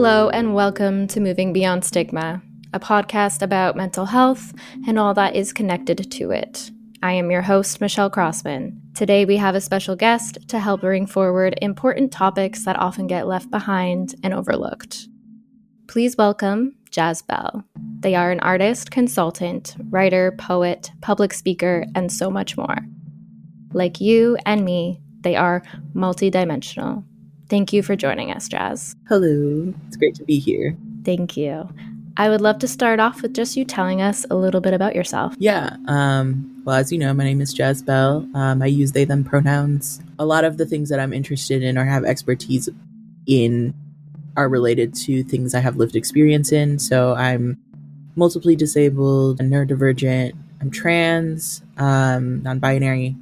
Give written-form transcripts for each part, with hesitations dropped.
Hello and welcome to Moving Beyond Stigma, a podcast about mental health and all that is connected to it. I am your host, Michelle Crossman. Today we have a special guest to help bring forward important topics that often get left behind and overlooked. Please welcome Jazz Bell. They are an artist, consultant, writer, poet, public speaker, and so much more. Like you and me, they are multidimensional. Thank you for joining us, Jazz. Hello. It's great to be here. Thank you. I would love to start off with just you telling us a little bit about yourself. Yeah. Well, as you know, my name is Jazz Bell. I use they, them pronouns. A lot of the things that I'm interested in or have expertise in are related to things I have lived experience in. So I'm multiply disabled, neurodivergent, I'm trans, non-binary,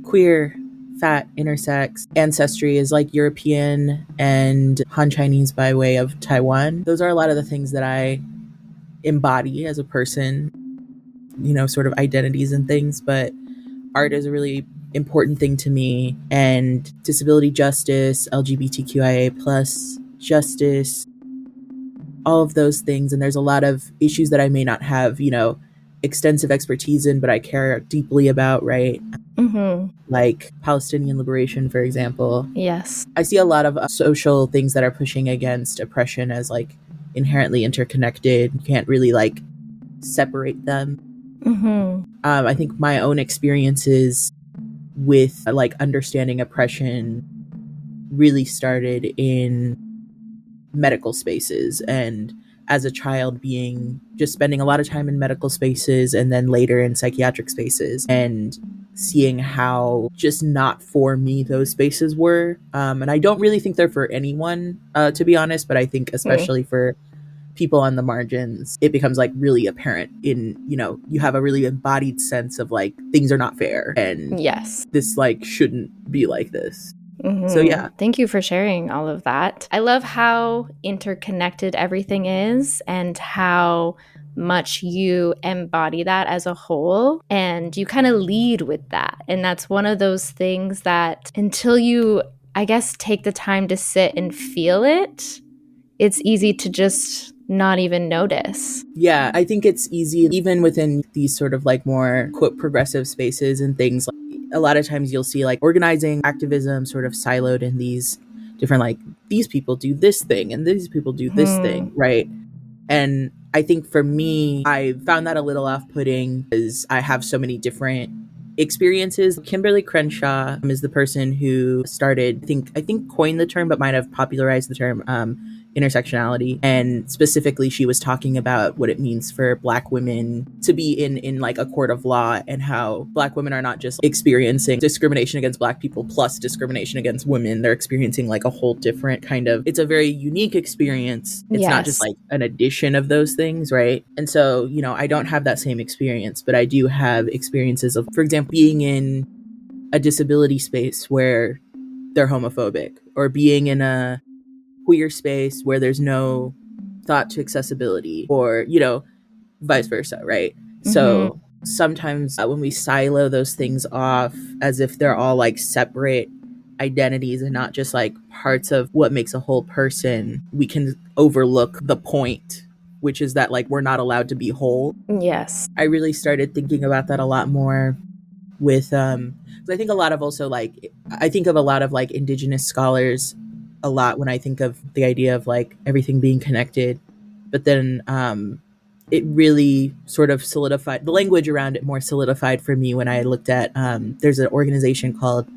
queer, fat, intersex. Ancestry is like European and Han Chinese by way of Taiwan. Those are a lot of the things that I embody as a person, sort of identities and things, but art is a really important thing to me, and disability justice, LGBTQIA plus justice, all of those things. And there's a lot of issues that I may not have, extensive expertise in, but I care deeply about, right? Mm-hmm. Like Palestinian liberation, for example. Yes. I see a lot of social things that are pushing against oppression as like inherently interconnected. You can't really like separate them. Mm-hmm. I think my own experiences with like understanding oppression really started in medical spaces, and as a child just spending a lot of time in medical spaces and then later in psychiatric spaces, and seeing how just not for me those spaces were. And I don't really think they're for anyone, to be honest, but I think especially for people on the margins, it becomes like really apparent in, you have a really embodied sense of like things are not fair and yes, this like shouldn't be like this. Mm-hmm. So yeah. Thank you for sharing all of that. I love how interconnected everything is and how much you embody that as a whole, and you kind of lead with that. And that's one of those things that until you, I guess, take the time to sit and feel it, it's easy to just not even notice. Yeah, I think it's easy even within these sort of like more quote progressive spaces and things. Like, a lot of times you'll see like organizing activism sort of siloed in these different like these people do this thing and these people do this thing, right? And I think for me, I found that a little off-putting because I have so many different experiences. Kimberly Crenshaw is the person who started, I think coined the term, but might have popularized the term intersectionality. And specifically, she was talking about what it means for Black women to be in like a court of law, and how Black women are not just experiencing discrimination against Black people plus discrimination against women. They're experiencing like a whole different kind of, it's a very unique experience. It's not just like an addition of those things, right? And so, I don't have that same experience, but I do have experiences of, for example, being in a disability space where they're homophobic, or being in a queer space where there's no thought to accessibility, or vice versa, right? Mm-hmm. So sometimes when we silo those things off as if they're all like separate identities and not just like parts of what makes a whole person, we can overlook the point, which is that like we're not allowed to be whole. Yes. I really started thinking about that a lot more with I think a lot of also like, I think of a lot of like indigenous scholars a lot when I think of the idea of like everything being connected, but then it really sort of solidified, the language around it more solidified for me when I looked at there's an organization called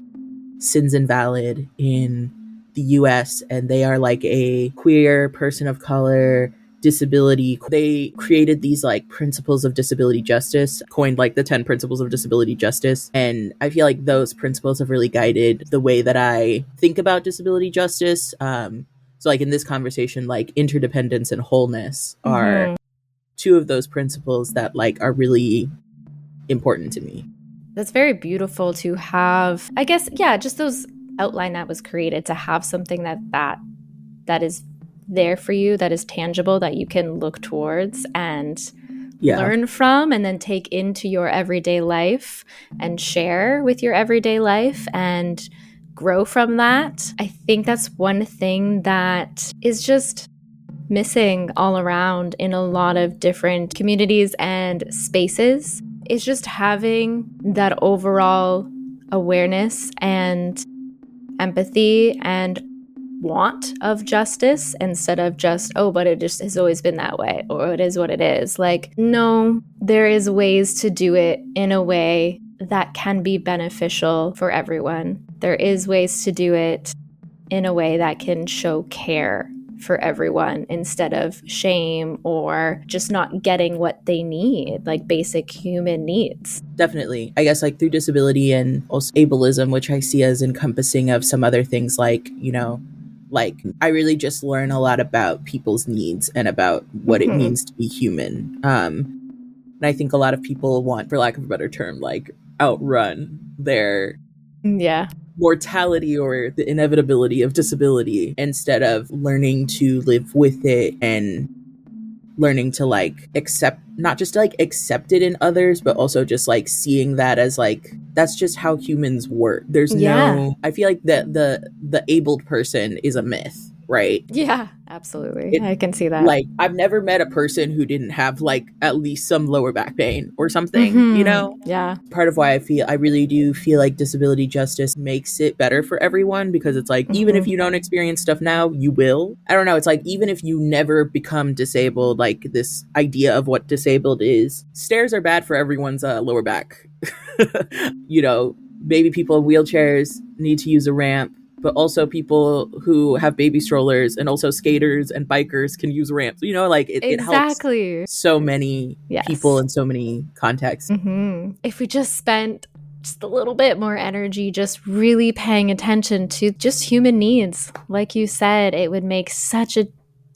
Sins Invalid in the US, and they are like a queer, person of color, disability. They created these like principles of disability justice, coined like the 10 principles of disability justice. And I feel like those principles have really guided the way that I think about disability justice. So like in this conversation, like interdependence and wholeness are two of those principles that like are really important to me. That's very beautiful to have, I guess, just those outline that was created to have something that is there for you, that is tangible, that you can look towards and learn from, and then take into your everyday life and share with your everyday life and grow from that. I think that's one thing that is just missing all around in a lot of different communities and spaces is just having that overall awareness and empathy and want of justice instead of just, oh, but it just has always been that way, or it is what it is. Like, no, there is ways to do it in a way that can be beneficial for everyone. There is ways to do it in a way that can show care for everyone instead of shame or just not getting what they need, like basic human needs. Definitely. I guess like through disability and also ableism, which I see as encompassing of some other things like, you know, like I really just learn a lot about people's needs and about what it means to be human. And I think a lot of people want, for lack of a better term, like outrun their mortality or the inevitability of disability instead of learning to live with it and learning to like accept, not just like accept it in others, but also just like seeing that as like, that's just how humans work. There's no, I feel like the abled person is a myth, right? Yeah, absolutely. I can see that. Like, I've never met a person who didn't have like at least some lower back pain or something, you know? Yeah. Part of why I really do feel like disability justice makes it better for everyone, because it's like, even if you don't experience stuff now, you will. I don't know. It's like, even if you never become disabled, like this idea of what disabled is, stairs are bad for everyone's lower back. You know, maybe people in wheelchairs need to use a ramp, but also people who have baby strollers and also skaters and bikers can use ramps. You know, like it helps so many people in so many contexts. If we just spent just a little bit more energy just really paying attention to just human needs, like you said, it would make such a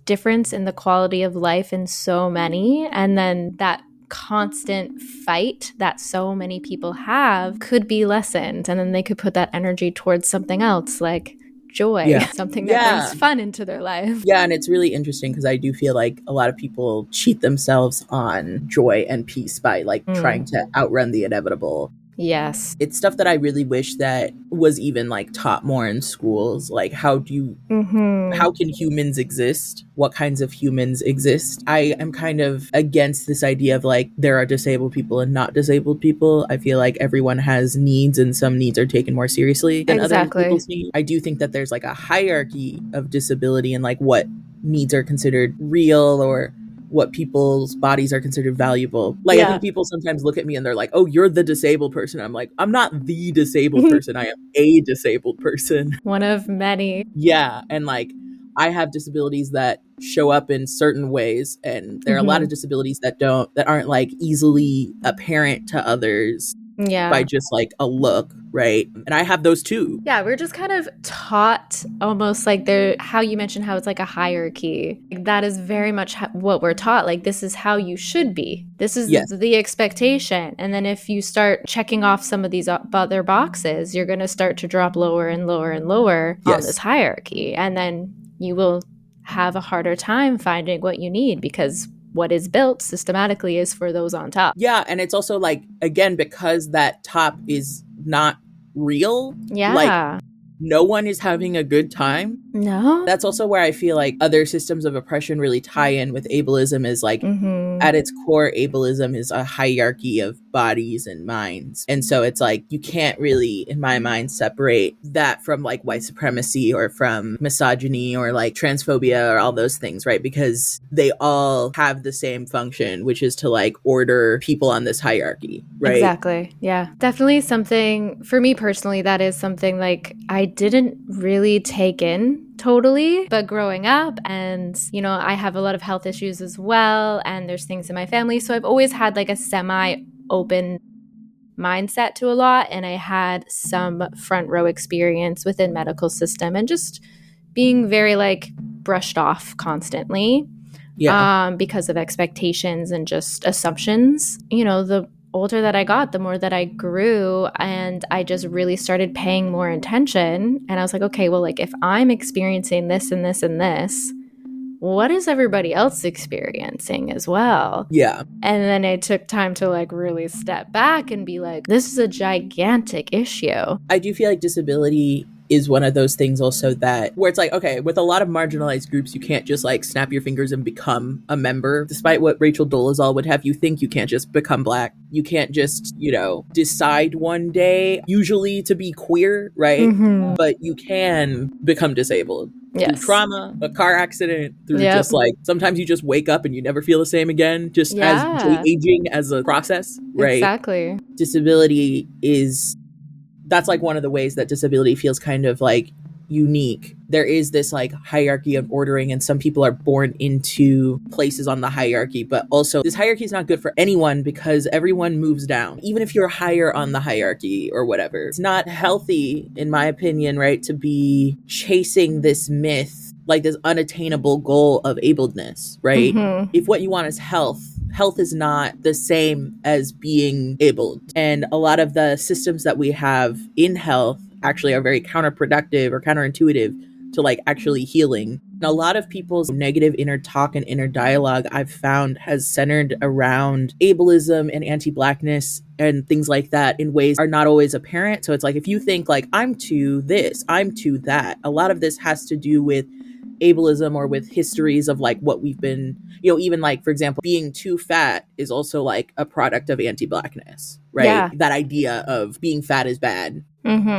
difference in the quality of life in so many. And then that constant fight that so many people have could be lessened, and then they could put that energy towards something else like joy, something that brings fun into their life. Yeah, and it's really interesting because I do feel like a lot of people cheat themselves on joy and peace by like trying to outrun the inevitable. Yes. It's stuff that I really wish that was even like taught more in schools. Like, how can humans exist? What kinds of humans exist? I am kind of against this idea of like, there are disabled people and not disabled people. I feel like everyone has needs, and some needs are taken more seriously than other people's needs. I do think that there's like a hierarchy of disability and like what needs are considered real or what people's bodies are considered valuable. Like, I think people sometimes look at me and they're like, oh, you're the disabled person. I'm like, I'm not the disabled person. I am a disabled person. One of many. Yeah. And like, I have disabilities that show up in certain ways. And there are a lot of disabilities that aren't like easily apparent to others. By just like a look, right? And I have those too. Yeah, we're just kind of taught almost like how you mentioned how it's like a hierarchy. Like, that is very much what we're taught. Like, this is how you should be. This is the expectation. And then if you start checking off some of these other boxes, you're going to start to drop lower and lower and lower on this hierarchy. And then you will have a harder time finding what you need, because what is built systematically is for those on top. Yeah, and it's also like, again, because that top is not real. Yeah. Like, no one is having a good time. No. That's also where I feel like other systems of oppression really tie in with ableism, is like, at its core, ableism is a hierarchy of bodies and minds. And so it's like, you can't really, in my mind, separate that from like white supremacy or from misogyny or like transphobia or all those things, right? Because they all have the same function, which is to like order people on this hierarchy, right? Exactly. Yeah. Definitely something, for me personally, that is something like I didn't really take in totally, but growing up, and you know, I have a lot of health issues as well, and there's things in my family, so I've always had like a semi-open mindset to a lot, and I had some front row experience within medical system and just being very like brushed off constantly because of expectations and just assumptions. You know, the older that I got, the more that I grew, and I just really started paying more attention. And I was like, okay, well, like if I'm experiencing this and this and this, what is everybody else experiencing as well? Yeah. And then it took time to like really step back and be like, this is a gigantic issue. I do feel like disability is one of those things also that where it's like, okay, with a lot of marginalized groups, you can't just like snap your fingers and become a member. Despite what Rachel Dolezal would have you think, you can't just become Black. You can't just, decide one day, usually to be queer, right? Mm-hmm. But you can become disabled. Yes. Through trauma, a car accident, through Yep. just like, sometimes you just wake up and you never feel the same again, just as aging as a process, right? Exactly. Disability that's like one of the ways that disability feels kind of like unique. There is this like hierarchy of ordering, and some people are born into places on the hierarchy, but also this hierarchy is not good for anyone because everyone moves down, even if you're higher on the hierarchy or whatever. It's not healthy, in my opinion, right, to be chasing this myth, like this unattainable goal of abledness, right? Mm-hmm. If what you want is health is not the same as being abled. And a lot of the systems that we have in health actually are very counterproductive or counterintuitive to like actually healing. And a lot of people's negative inner talk and inner dialogue I've found has centered around ableism and anti-Blackness and things like that in ways are not always apparent. So it's like, if you think like, I'm to this, I'm to that, a lot of this has to do with ableism or with histories of like what we've been, even like, for example, being too fat is also like a product of anti-Blackness, right? Yeah. That idea of being fat is bad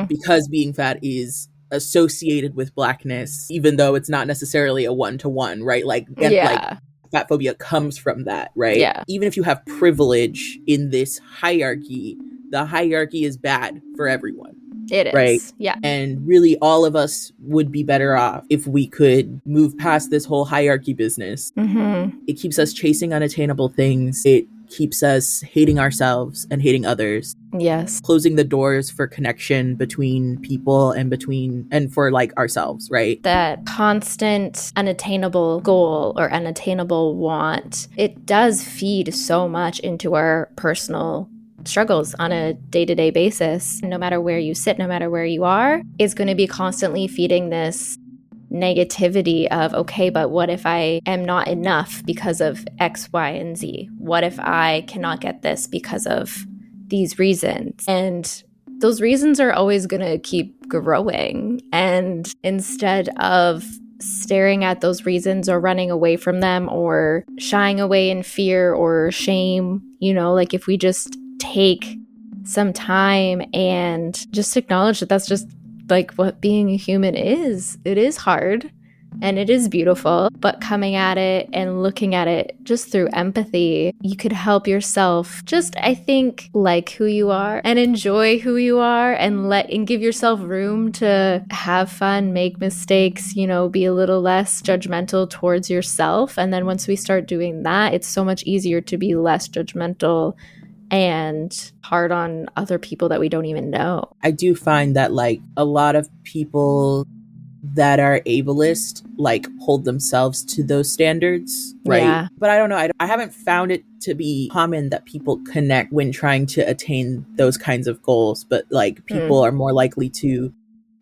because being fat is associated with Blackness, even though it's not necessarily a one-to-one, right? Like fat phobia comes from that, right? Yeah. Even if you have privilege in this hierarchy, the hierarchy is bad for everyone. It is. Right? Yeah. And really all of us would be better off if we could move past this whole hierarchy business. Mm-hmm. It keeps us chasing unattainable things. It keeps us hating ourselves and hating others. Yes. Closing the doors for connection between people and for like ourselves, right? That constant unattainable goal or unattainable want, it does feed so much into our personal struggles on a day-to-day basis. No matter where you sit, no matter where you are, is going to be constantly feeding this negativity of, okay, but what if I am not enough because of X, Y, and Z? What if I cannot get this because of these reasons? And those reasons are always going to keep growing. And instead of staring at those reasons or running away from them or shying away in fear or shame, like if we just take some time and just acknowledge that that's just like what being a human is. It is hard and it is beautiful, but coming at it and looking at it just through empathy, you could help yourself just, I think, like who you are and enjoy who you are and give yourself room to have fun, make mistakes, be a little less judgmental towards yourself. And then once we start doing that, it's so much easier to be less judgmental and hard on other people that we don't even know. I do find that like a lot of people that are ableist like hold themselves to those standards, right? Yeah. But I don't know. I haven't found it to be common that people connect when trying to attain those kinds of goals. But like people are more likely to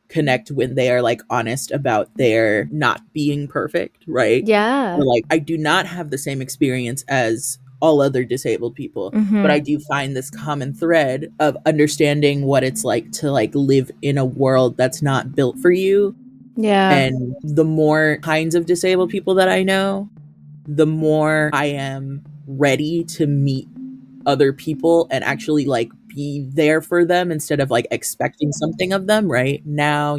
connect when they are like honest about their not being perfect, right? Yeah. Or, like I do not have the same experience as all other disabled people, but I do find this common thread of understanding what it's like to like live in a world that's not built for you. Yeah. And the more kinds of disabled people that I know, the more I am ready to meet other people and actually like be there for them instead of like expecting something of them. Right now,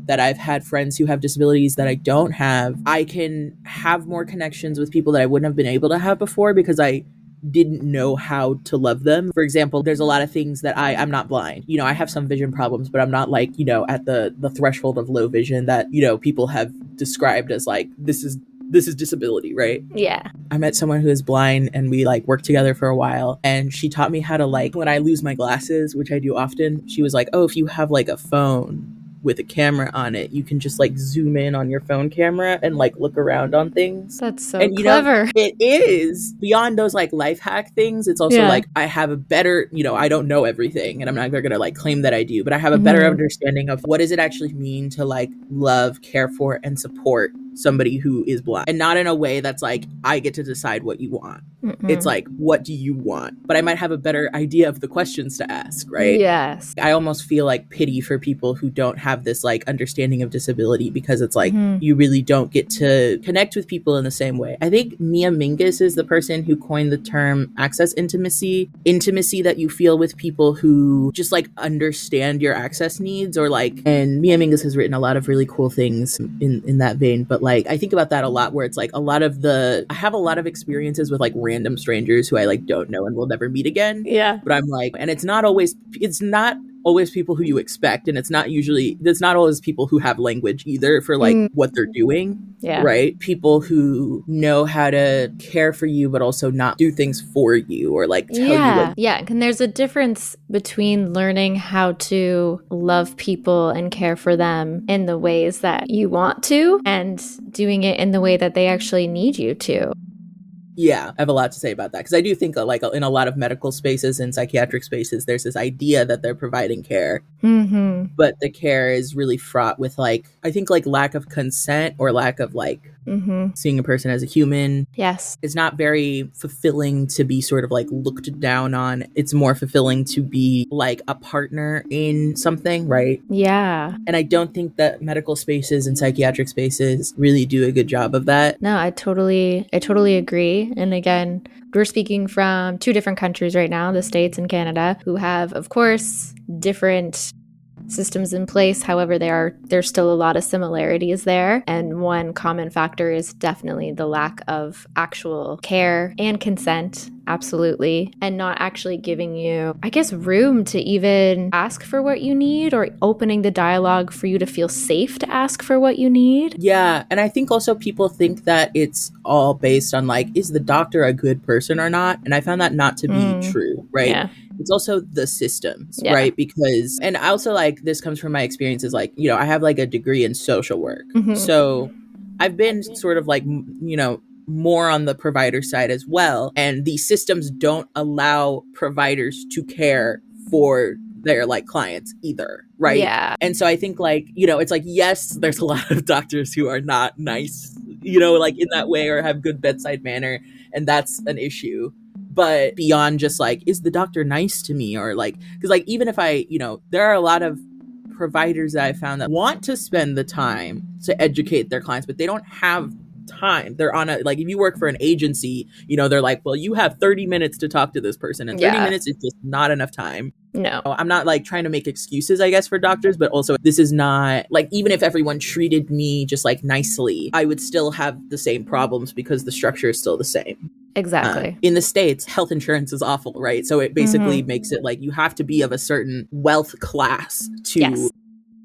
that I've had friends who have disabilities that I don't have, I can have more connections with people that I wouldn't have been able to have before because I didn't know how to love them. For example, there's a lot of things that I'm not blind. I have some vision problems, but I'm not like, at the threshold of low vision that, people have described as like, this is disability, right? Yeah. I met someone who is blind and we like worked together for a while, and she taught me how to like, when I lose my glasses, which I do often, she was like, oh, if you have like a phone with a camera on it, you can just like zoom in on your phone camera and like look around on things. That's so clever. It is beyond those like life hack things. It's also like I have a better, I don't know everything and I'm not gonna like claim that I do, but I have a better understanding of what does it actually mean to like love, care for, and support somebody who is blind, and not in a way that's like, I get to decide what you want. Mm-mm. It's like, what do you want? But I might have a better idea of the questions to ask, right? Yes. I almost feel like pity for people who don't have this like understanding of disability, because it's like, you really don't get to connect with people in the same way. I think Mia Mingus is the person who coined the term access intimacy that you feel with people who just like understand your access needs, or like, and Mia Mingus has written a lot of really cool things in that vein. But like, I think about that a lot, where it's like I have a lot of experiences with like random strangers who I like don't know and will never meet again. Yeah. But I'm like, and it's not always people who you expect, and it's not always people who have language either for like what they're doing. Yeah. Right? People who know how to care for you but also not do things for you, or like tell you what. Yeah, and there's a difference between learning how to love people and care for them in the ways that you want to, and doing it in the way that they actually need you to. Yeah, I have a lot to say about that, because I do think like in a lot of medical spaces and psychiatric spaces, there's this idea that they're providing care, but the care is really fraught with like, I think like lack of consent, or lack of like seeing a person as a human. Yes. It's not very fulfilling to be sort of like looked down on. It's more fulfilling to be like a partner in something, right? Yeah. And I don't think that medical spaces and psychiatric spaces really do a good job of that. No, I totally agree. And again, we're speaking from two different countries right now, the States and Canada, who have, of course, different systems in place. However, there's still a lot of similarities there. And one common factor is definitely the lack of actual care and consent. Absolutely. And not actually giving you, I guess, room to even ask for what you need, or opening the dialogue for you to feel safe to ask for what you need. Yeah. And I think also people think that it's all based on like, is the doctor a good person or not? And I found that not to be true, right? Yeah. It's also the systems, right? Because, and also like, this comes from my experiences, like, you know, I have like a degree in social work. So I've been sort of like, you know, more on the provider side as well. And these systems don't allow providers to care for their like clients either, right? Yeah. And so I think like, you know, it's like, yes, there's a lot of doctors who are not nice, you know, like in that way, or have good bedside manner, and that's an issue. But beyond just like, is the doctor nice to me? Or like, because like, even if I, you know, there are a lot of providers that I found that want to spend the time to educate their clients, but they don't have time. They're on a, like, if you work for an agency, you know, they're like, well, you have 30 minutes to talk to this person, and 30 minutes is just not enough time. No. I'm not like trying to make excuses, I guess, for doctors, but also this is not like, even if everyone treated me just like nicely, I would still have the same problems because the structure is still the same. Exactly. In the States, health insurance is awful, right? So it basically makes it like you have to be of a certain wealth class to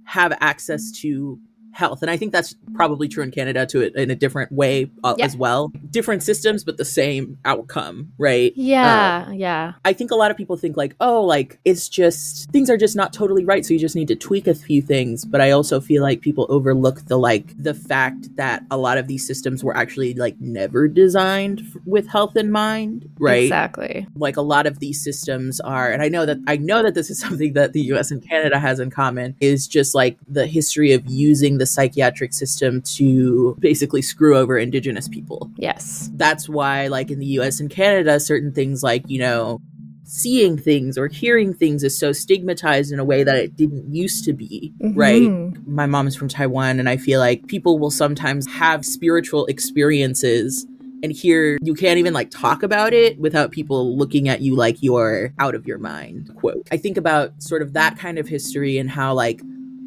have access to health. And I think that's probably true in Canada in a different way as well. Different systems, but the same outcome, right? Yeah. I think a lot of people think like, oh, like it's just, things are just not totally right, so you just need to tweak a few things. But I also feel like people overlook the fact that a lot of these systems were actually like never designed with health in mind, right? Exactly. Like a lot of these systems are, and I know that this is something that the US and Canada has in common, is just like the history of using the psychiatric system to basically screw over Indigenous people. Yes. That's why, like in the US and Canada, certain things like, you know, seeing things or hearing things is so stigmatized in a way that it didn't used to be, right? My mom is from Taiwan, and I feel like people will sometimes have spiritual experiences, and here you can't even like talk about it without people looking at you like you're out of your mind, quote. I think about sort of that kind of history and how like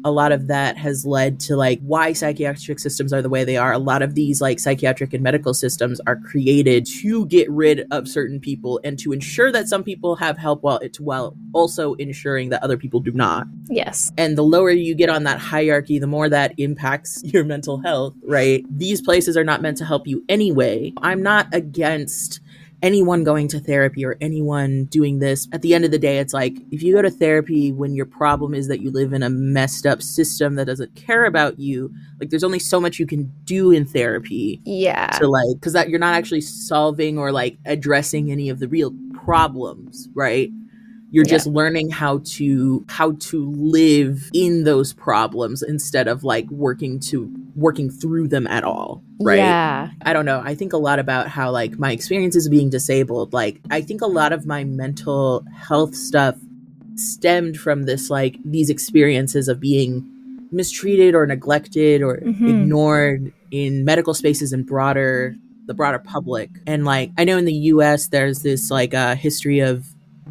a lot of that has led to like why psychiatric systems are the way they are. A lot of these like psychiatric and medical systems are created to get rid of certain people and to ensure that some people have help while also ensuring that other people do not. Yes. And the lower you get on that hierarchy, the more that impacts your mental health, right? These places are not meant to help you anyway. I'm not against anyone going to therapy or anyone doing this. At the end of the day, it's like, if you go to therapy when your problem is that you live in a messed up system that doesn't care about you, like there's only so much you can do in therapy. Yeah. To like, because that you're not actually solving or like addressing any of the real problems, right? You're just learning how to live in those problems instead of like working through them at all, right? Yeah. I don't know. I think a lot about how like my experiences of being disabled, like I think a lot of my mental health stuff stemmed from this, like these experiences of being mistreated or neglected or ignored in medical spaces and the broader public. And like I know in the US there's this like history of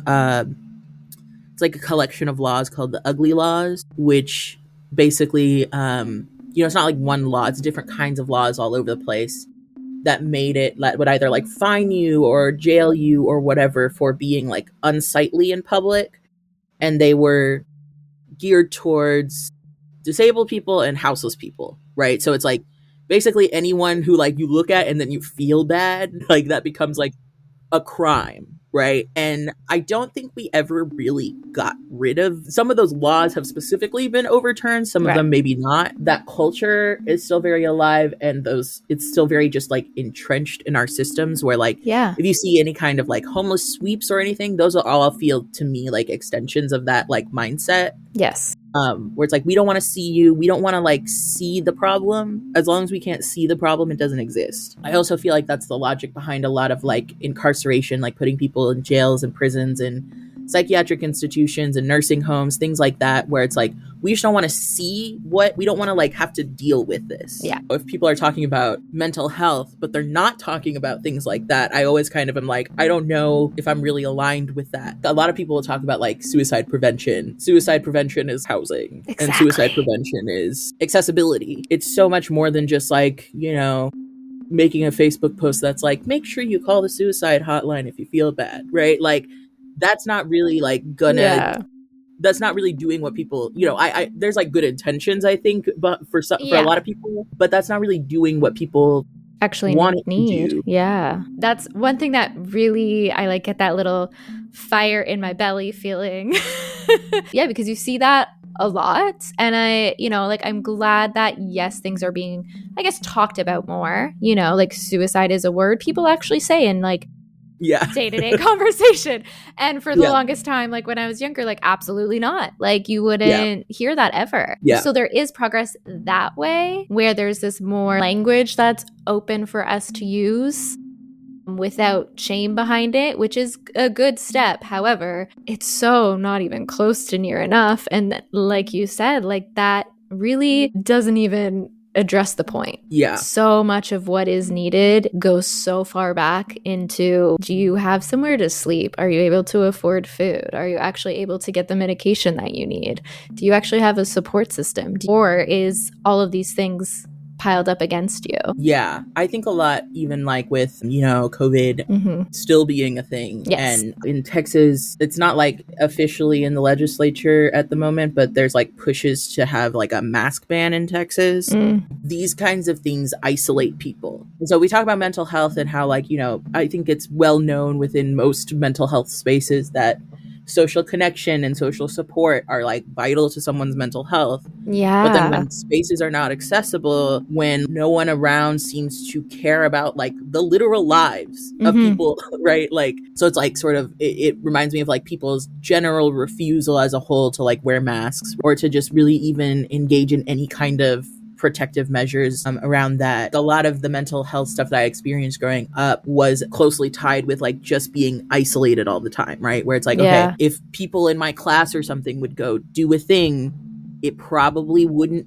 it's like a collection of laws called the ugly laws, which basically it's not like one law, it's different kinds of laws all over the place that made it that would either like fine you or jail you or whatever for being like unsightly in public. And they were geared towards disabled people and houseless people, right? So it's like basically anyone who like you look at and then you feel bad, like that becomes like a crime, right? And I don't think we ever really got rid of some of those laws. Have specifically been overturned, some of them maybe not. That culture is still very alive, and it's still very just like entrenched in our systems where like if you see any kind of like homeless sweeps or anything, those will all feel to me like extensions of that like mindset. Yes. Where it's like, we don't want to see you. We don't want to like see the problem. As long as we can't see the problem, it doesn't exist. I also feel like that's the logic behind a lot of like incarceration, like putting people in jails and prisons and psychiatric institutions and nursing homes, things like that, where it's like, we just don't want to see we don't want to like have to deal with this. Yeah. If people are talking about mental health, but they're not talking about things like that, I always kind of am like, I don't know if I'm really aligned with that. A lot of people will talk about like suicide prevention. Suicide prevention is housing. Exactly. And suicide prevention is accessibility. It's so much more than just like, making a Facebook post that's like, make sure you call the suicide hotline if you feel bad, right? Like, that's not really like that's not really doing what people, I there's like good intentions, I think, but for a lot of people, but that's not really doing what people actually need. Yeah. That's one thing that really, I like get that little fire in my belly feeling. Yeah, because you see that a lot. And I'm glad that, yes, things are being, I guess, talked about more, like suicide is a word people actually say in like day-to-day conversation. And for the longest time, like when I was younger, like absolutely not. Like you wouldn't hear that ever. Yeah. So there is progress that way, where there's this more language that's open for us to use without shame behind it, which is a good step. However, it's so not even close to near enough. And like you said, like that really doesn't even address the point. Yeah. So much of what is needed goes so far back into, do you have somewhere to sleep? Are you able to afford food? Are you actually able to get the medication that you need? Do you actually have a support system? Or is all of these things piled up against you? Yeah. I think a lot, even like with, COVID still being a thing. Yes. And in Texas, it's not like officially in the legislature at the moment, but there's like pushes to have like a mask ban in Texas. These kinds of things isolate people. And so we talk about mental health and how like, I think it's well known within most mental health spaces that social connection and social support are like vital to someone's mental health. Yeah. But then when spaces are not accessible, when no one around seems to care about like the literal lives of people, right? Like, so it's like sort of, it reminds me of like people's general refusal as a whole to like wear masks or to just really even engage in any kind of protective measures around that. A lot of the mental health stuff that I experienced growing up was closely tied with like just being isolated all the time, right? Where it's like, okay, if people in my class or something would go do a thing, it probably wouldn't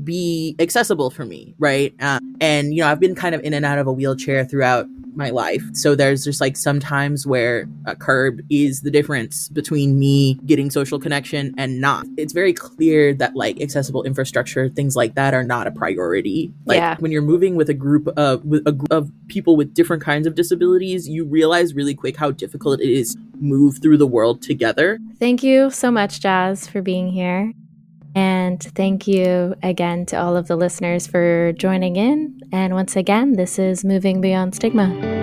be accessible for me, right? And I've been kind of in and out of a wheelchair throughout my life, so there's just like some times where a curb is the difference between me getting social connection and not. It's very clear that like accessible infrastructure, things like that, are not a priority. Like when you're moving with a group of people with different kinds of disabilities, you realize really quick how difficult it is to move through the world together. Thank you so much, Jazz, for being here. And thank you again to all of the listeners for joining in. And once again, this is Moving Beyond Stigma.